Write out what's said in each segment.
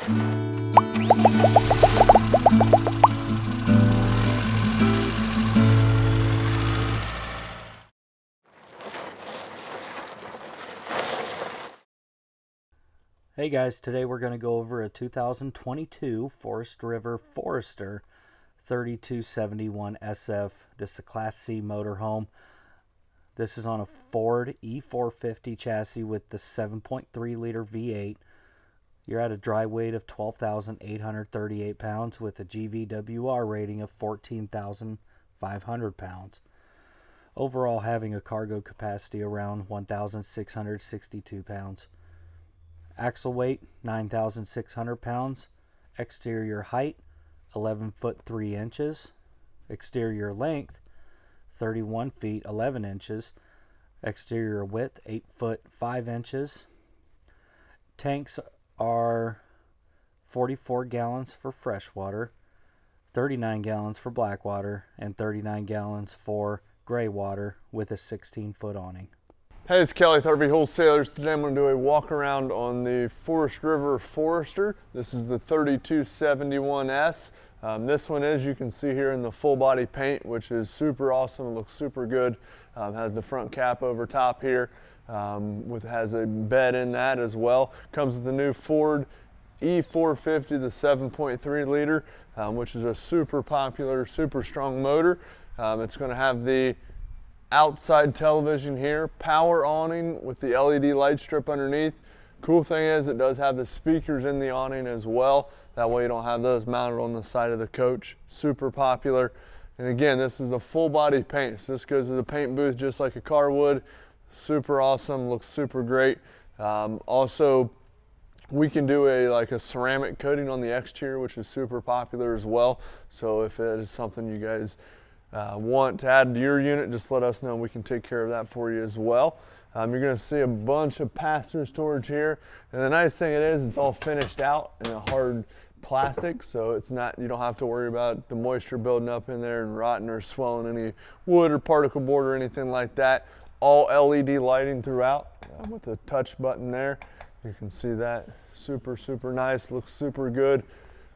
Hey guys, today we're going to go over a 2022 Forest River Forester 3271 SF. This is a Class C motorhome. This is on a Ford E450 chassis with the 7.3 liter V8. You're at a dry weight of 12,838 pounds with a GVWR rating of 14,500 pounds. Overall having a cargo capacity around 1,662 pounds. Axle weight 9,600 pounds. Exterior height 11 foot 3 inches. Exterior length 31 feet 11 inches. Exterior width 8 foot 5 inches. Tanks are 44 gallons for fresh water, 39 gallons for black water, and 39 gallons for gray water with a 16-foot awning. Hey, it's Kelly with RV Wholesalers. Today I'm going to do a walk around on the Forest River Forester. This is the 3271S. This one is, you can see here, in the full body paint, which is super awesome. It looks super good. Has the front cap over top here. Has a bed in that as well. Comes with the new Ford E450, the 7.3 liter, which is a super popular, super strong motor. It's going to have the outside television here, power awning with the LED light strip underneath. Cool thing is it does have the speakers in the awning as well. That way you don't have those mounted on the side of the coach. Super popular. And again, this is a full body paint. So this goes to the paint booth just like a car would. Super awesome, looks super great. Also, we can do a ceramic coating on the exterior, which is super popular as well. So if it is something you guys want to add to your unit, just let us know and we can take care of that for you as well. You're going to see a bunch of pass-through storage here, and the nice thing it's all finished out in a hard plastic, so it's not, you don't have to worry about the moisture building up in there and rotting or swelling any wood or particle board or anything like that. All LED lighting throughout with a touch button there. You can see that. Super nice, looks super good.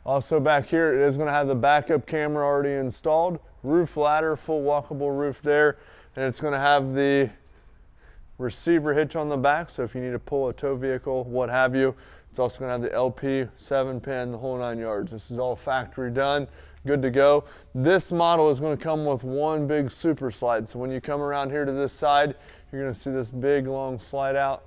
Also back here, it is going to have the backup camera already installed. Roof ladder, full walkable roof there. And it's going to have the receiver hitch on the back, so if you need to pull a tow vehicle, what have you. It's also going to have the LP 7-pin, the whole 9 yards. This is all factory done, good to go. This model is going to come with one big super slide. So when you come around here to this side, you're going to see this big long slide out.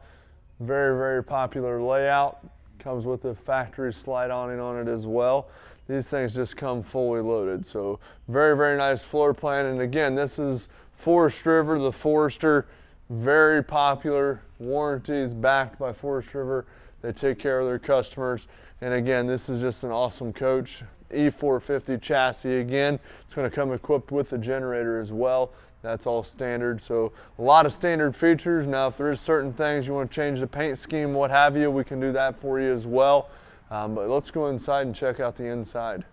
Very popular layout. Comes with the factory slide awning on it as well. These things just come fully loaded. So very nice floor plan. And again, this is Forest River, the Forester, very popular. Warranties backed by Forest River. They take care of their customers. And again, this is just an awesome coach. E450 chassis again. It's going to come equipped with a generator as well. That's all standard, so a lot of standard features. Now if there is certain things you want to change the paint scheme, what have you, we can do that for you as well. But let's go inside and check out the inside.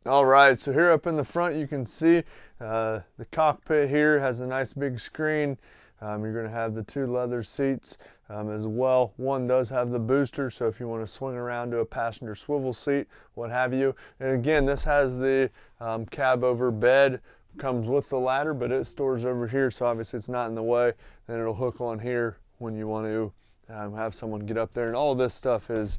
All right, so here up in the front you can see the cockpit here has a nice big screen. You're going to have the 2 leather seats as well. One does have the booster, so if you want to swing around to a passenger swivel seat, what have you. And again, this has the cab over bed. Comes with the ladder, but it stores over here, so obviously it's not in the way. Then it'll hook on here when you want to have someone get up there. And all this stuff is,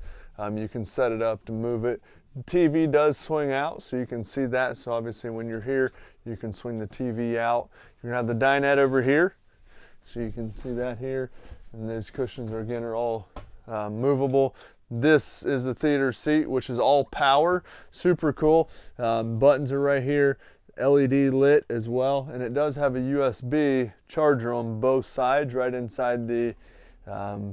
you can set it up to move it. The TV does swing out, so you can see that. So obviously when you're here, you can swing the TV out. You're going to have the dinette over here, so you can see that here. And these cushions are all movable. This is the theater seat, which is all power. Super cool. Buttons are right here. LED lit as well, and it does have a USB charger on both sides right inside the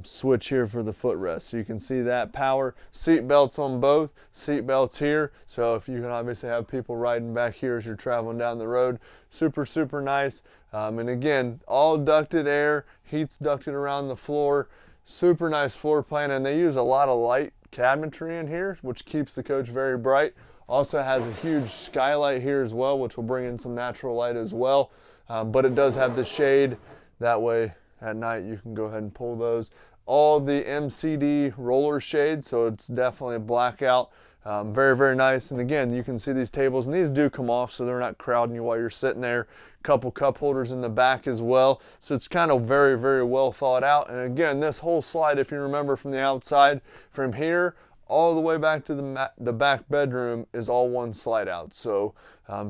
switch here for the footrest. So you can see that power. Seat belts on both. Seat belts here, so if you can obviously have people riding back here as you're traveling down the road. Super nice. And again, all ducted air, heat's ducted around the floor. Super nice floor plan, and they use a lot of light cabinetry in here, which keeps the coach very bright. Also has a huge skylight here as well, which will bring in some natural light as well. But it does have the shade. That way at night you can go ahead and pull those. all the MCD roller shades, so it's definitely a blackout. Very, very nice. And again, you can see these tables, and these do come off so they're not crowding you while you're sitting there. Couple cup holders in the back as well. So it's kind of very, very well thought out. And again, this whole slide, if you remember from the outside, from here all the way back to the back bedroom is all one slide out. So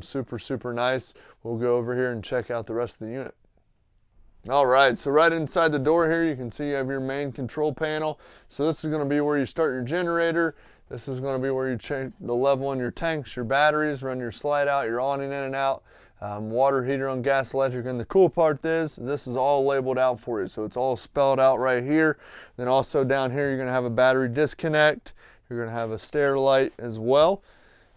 super, super nice. We'll go over here and check out the rest of the unit. All right, so right inside the door here, you can see you have your main control panel. So this is going to be where you start your generator. This is going to be where you change the level on your tanks, your batteries, run your slide out, your awning in and out, water heater on gas, electric. And the cool part is this is all labeled out for you. So it's all spelled out right here. Then also down here, you're going to have a battery disconnect. You're going to have a stair light as well.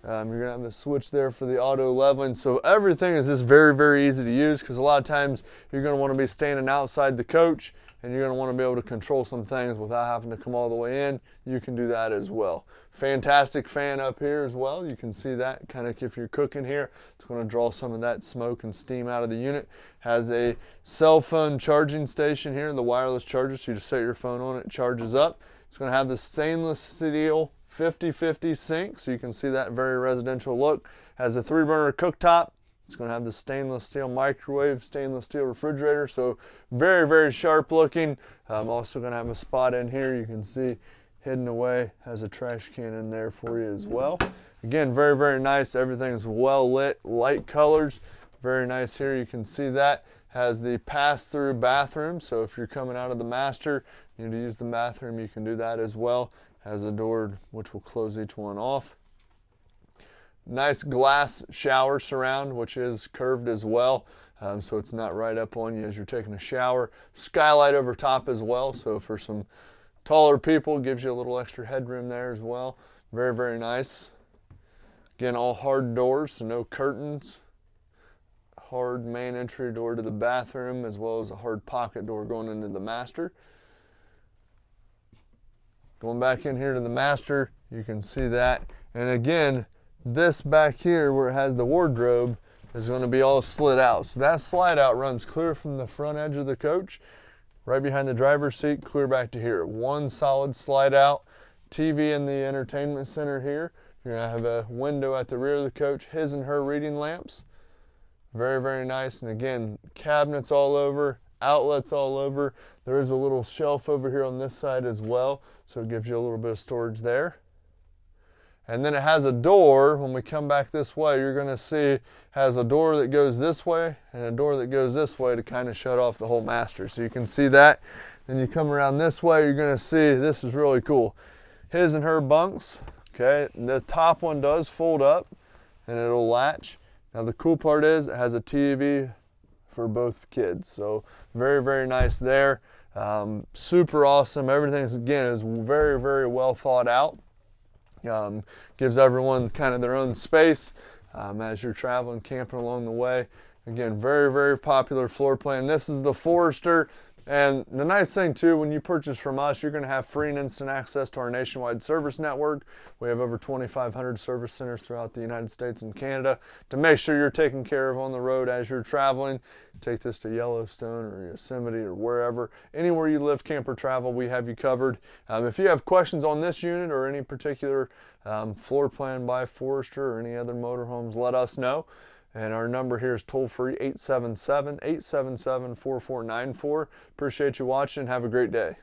You're going to have the switch there for the auto leveling. So everything is just very, very easy to use, because a lot of times you're going to want to be standing outside the coach and you're going to want to be able to control some things without having to come all the way in. You can do that as well. Fantastic fan up here as well. You can see that kind of if you're cooking here, it's going to draw some of that smoke and steam out of the unit. Has a cell phone charging station here, the wireless charger, so you just set your phone on it, charges up. It's going to have the stainless steel 50/50 sink, so you can see that very residential look. Has a 3-burner cooktop. It's going to have the stainless steel microwave, stainless steel refrigerator, so very, very sharp looking. Also going to have a spot in here you can see hidden away. Has a trash can in there for you as well. Again, very, very nice. Everything's well lit, light colors. Very nice here. You can see that. Has the pass-through bathroom, so if you're coming out of the master, you need to use the bathroom, you can do that as well. Has a door which will close each one off. Nice glass shower surround, which is curved as well, so it's not right up on you as you're taking a shower. Skylight over top as well, so for some taller people, it gives you a little extra headroom there as well. Very, very nice. Again, all hard doors, so no curtains. Hard main entry door to the bathroom, as well as a hard pocket door going into the master. Going back in here to the master, you can see that. And again, this back here where it has the wardrobe is going to be all slid out. So that slide out runs clear from the front edge of the coach, right behind the driver's seat, clear back to here. One solid slide out. TV in the entertainment center here. You're going to have a window at the rear of the coach, his and her reading lamps. Very, very nice. And again, cabinets all over, outlets all over. There is a little shelf over here on this side as well, so it gives you a little bit of storage there. And then it has a door. When we come back this way, you're going to see it has a door that goes this way and a door that goes this way to kind of shut off the whole master. So you can see that. Then you come around this way, you're going to see, this is really cool, his and her bunks. Okay, the top one does fold up and it'll latch. Now the cool part is it has a TV for both kids, so very, very nice there. Super awesome. Everything again is very, very well thought out. Gives everyone kind of their own space as you're traveling, camping along the way. Again, very, very popular floor plan. This is the Forester. And the nice thing too, when you purchase from us, you're going to have free and instant access to our nationwide service network. We have over 2,500 service centers throughout the United States and Canada to make sure you're taken care of on the road as you're traveling. Take this to Yellowstone or Yosemite or wherever. Anywhere you live, camp or travel, we have you covered. If you have questions on this unit or any particular floor plan by Forester or any other motorhomes, let us know. And our number here is toll-free 877-877-4494. Appreciate you watching. Have a great day.